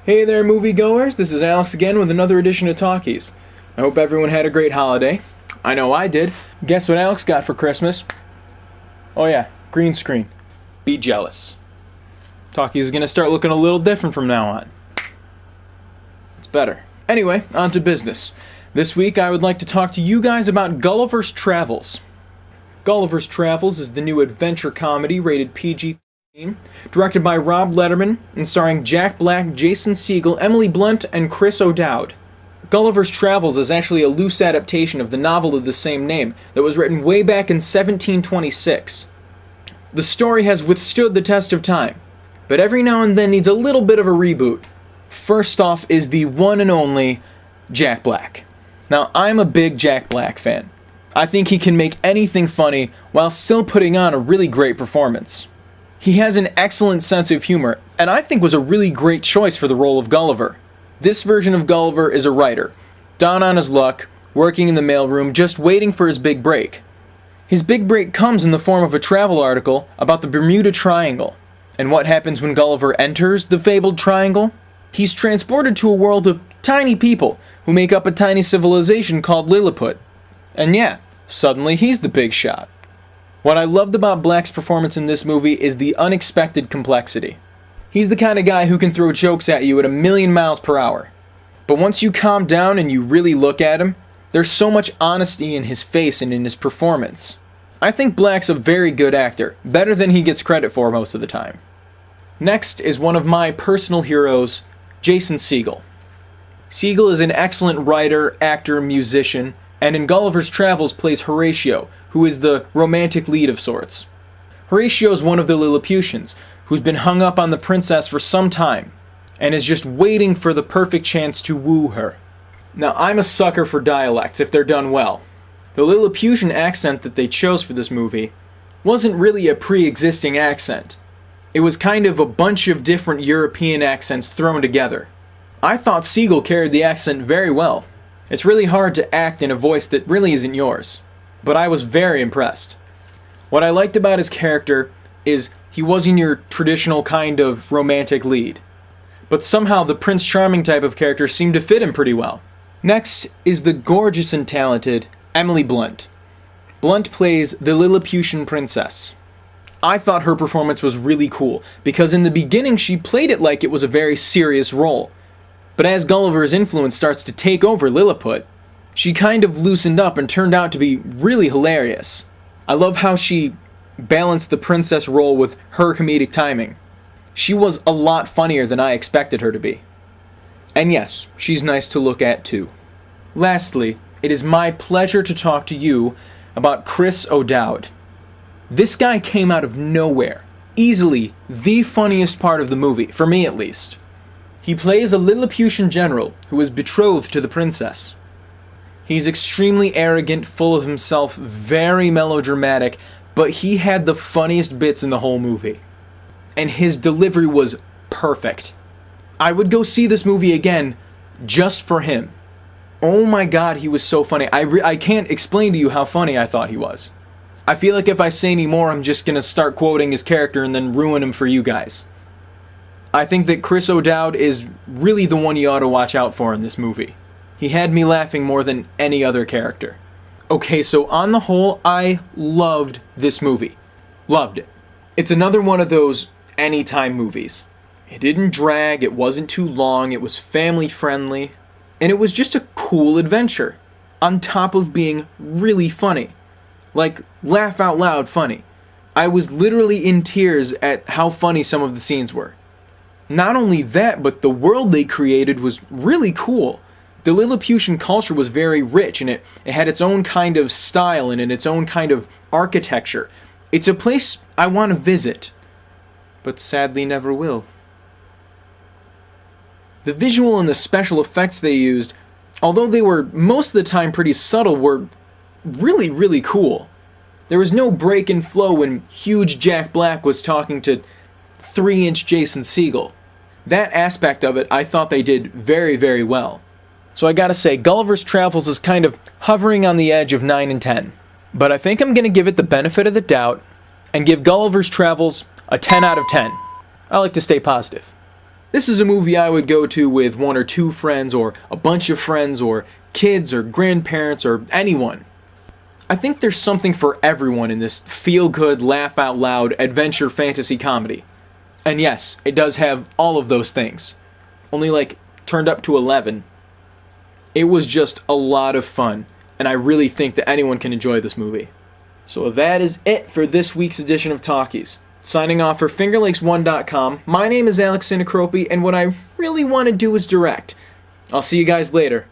Hey there, moviegoers. This is Alex again with another edition of Talkies. I hope everyone had a great holiday. I know I did. Guess what Alex got for Christmas? Oh yeah, green screen. Be jealous. Talkies is going to start looking a little different from now on. It's better. Anyway, on to business. This week I would like to talk to you guys about Gulliver's Travels. Gulliver's Travels is the new adventure comedy rated PG-13, directed by Rob Letterman and starring Jack Black, Jason Segel, Emily Blunt, and Chris O'Dowd. Gulliver's Travels is actually a loose adaptation of the novel of the same name that was written way back in 1726. The story has withstood the test of time, but every now and then needs a little bit of a reboot. First off is the one and only Jack Black. Now, I'm a big Jack Black fan. I think he can make anything funny while still putting on a really great performance. He has an excellent sense of humor, and I think was a really great choice for the role of Gulliver. This version of Gulliver is a writer, down on his luck, working in the mailroom, just waiting for his big break. His big break comes in the form of a travel article about the Bermuda Triangle. And what happens when Gulliver enters the fabled triangle? He's transported to a world of tiny people who make up a tiny civilization called Lilliput. And yeah, suddenly he's the big shot. What I loved about Black's performance in this movie is the unexpected complexity. He's the kind of guy who can throw jokes at you at 1,000,000 miles per hour. But once you calm down and you really look at him, there's so much honesty in his face and in his performance. I think Black's a very good actor, better than he gets credit for most of the time. Next is one of my personal heroes, Jason Segel. Segel is an excellent writer, actor, musician, and in Gulliver's Travels plays Horatio, who is the romantic lead of sorts. Horatio is one of the Lilliputians, who's been hung up on the princess for some time, and is just waiting for the perfect chance to woo her. Now, I'm a sucker for dialects if they're done well. The Lilliputian accent that they chose for this movie wasn't really a pre-existing accent. It was kind of a bunch of different European accents thrown together. I thought Segel carried the accent very well. It's really hard to act in a voice that really isn't yours, but I was very impressed. What I liked about his character is he wasn't your traditional kind of romantic lead, but somehow the Prince Charming type of character seemed to fit him pretty well. Next is the gorgeous and talented Emily Blunt. Blunt plays the Lilliputian princess. I thought her performance was really cool, because in the beginning she played it like it was a very serious role. But as Gulliver's influence starts to take over Lilliput, she kind of loosened up and turned out to be really hilarious. I love how she balanced the princess role with her comedic timing. She was a lot funnier than I expected her to be. And yes, she's nice to look at too. Lastly, it is my pleasure to talk to you about Chris O'Dowd. This guy came out of nowhere. Easily the funniest part of the movie, for me at least. He plays a Lilliputian general who is betrothed to the princess. He's extremely arrogant, full of himself, very melodramatic, but he had the funniest bits in the whole movie. And his delivery was perfect. I would go see this movie again just for him. Oh my god, he was so funny. I can't explain to you how funny I thought he was. I feel like if I say any more, I'm just gonna start quoting his character and then ruin him for you guys. I think that Chris O'Dowd is really the one you ought to watch out for in this movie. He had me laughing more than any other character. Okay, so on the whole, I loved this movie. Loved it. It's another one of those anytime movies. It didn't drag, it wasn't too long, it was family friendly, and it was just a cool adventure, on top of being really funny. Like, laugh out loud funny. I was literally in tears at how funny some of the scenes were. Not only that, but the world they created was really cool. The Lilliputian culture was very rich, and it had its own kind of style and its own kind of architecture. It's a place I want to visit, but sadly never will. The visual and the special effects they used, although they were most of the time pretty subtle, were really, really cool. There was no break in flow when huge Jack Black was talking to 3-inch Jason Segel. That aspect of it I thought they did very, very well. So I gotta say, Gulliver's Travels is kind of hovering on the edge of 9 and 10. But I think I'm gonna give it the benefit of the doubt and give Gulliver's Travels a 10 out of 10. I like to stay positive. This is a movie I would go to with 1 or 2 friends, or a bunch of friends, or kids, or grandparents, or anyone. I think there's something for everyone in this feel-good, laugh-out-loud adventure fantasy comedy. And yes, it does have all of those things. Only like turned up to 11. It was just a lot of fun, and I really think that anyone can enjoy this movie. So that is it for this week's edition of Talkies. Signing off for FingerLakes1.com, my name is Alex Sinacropi, and what I really want to do is direct. I'll see you guys later.